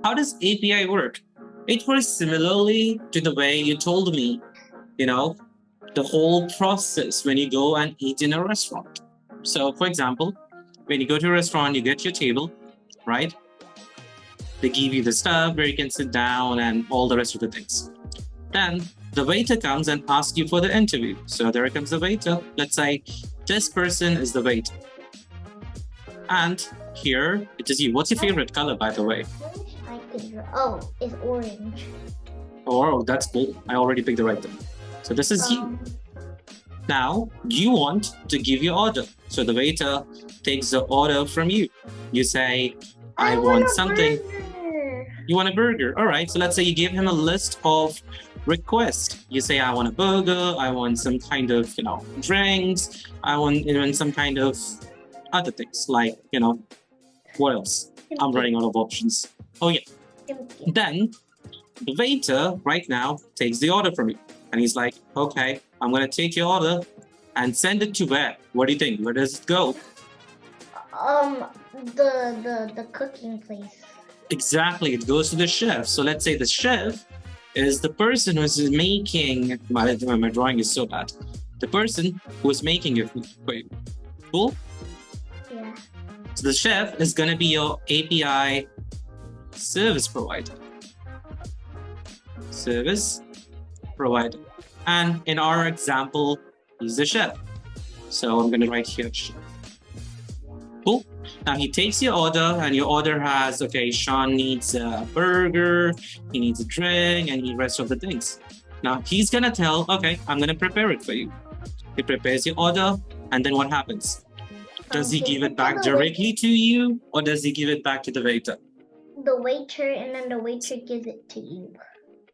How does API work? It works similarly to the way you told me, you know, the whole process when you go and eat in a restaurant. So, for example, when you go to a restaurant, you get your table, right? They give you the stuff where you can sit down and all the rest of the things. Then the waiter comes and asks you for the interview. So there comes the waiter. Let's say this person is the waiter. And here it is you. What's your favorite color, by the way? I could draw. Oh, it's orange. Oh, that's cool. I already picked the right thing. So this is you. Now you want to give your order. So the waiter takes the order from you. You say, I want something. Burger. You want a burger. All right. So let's say you give him a list of requests. You say, I want a burger. I want some kind of, drinks. I want even some kind of other things like, what else? I'm running out of options. Oh, yeah. Then the waiter right now takes the order from you. And he's like, okay, I'm going to take your order and send it to where? What do you think? Where does it go? The cooking place. Exactly. It goes to the chef. So let's say the chef is the person who's making, my drawing is so bad. The person who's making your food for you. Cool? Yeah. So the chef is going to be your API service provider. Service provider. And in our example, he's the chef. So I'm going to write here chef. Cool. Now he takes your order and your order has, okay, Sean needs a burger, he needs a drink, and the rest of the things. Now he's going to tell, okay, I'm going to prepare it for you. He prepares your order, and then what happens? Does he give it back directly to you, or does he give it back to the waiter? The waiter, and then the waiter gives it to you.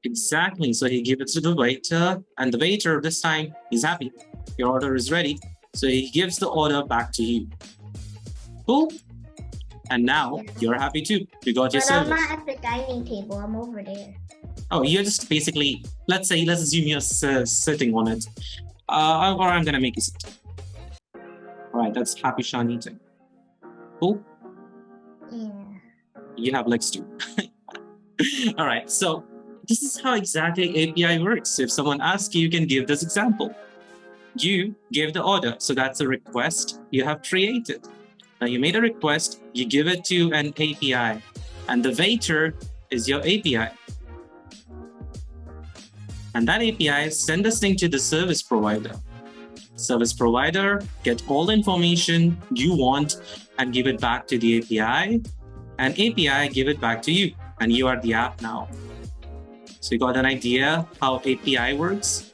Exactly. So he gives it to the waiter, and the waiter this time is happy. Your order is ready. So he gives the order back to you. Cool. And now you're happy too. You got your service. But I'm not at the dining table. I'm over there. Oh, you're just basically, let's assume you're sitting on it. Or I'm going to make you sit. All right, that's happy Shaan eating. Cool? Yeah. You have legs too. All right, so this is how exactly API works. If someone asks you, you can give this example. You gave the order, so that's a request you have created. Now you made a request, you give it to an API, and the waiter is your API. And that API send this thing to the service provider. Service provider get all the information you want and give it back to the API, and API give it back to you, and you are the app now. So you got an idea how API works?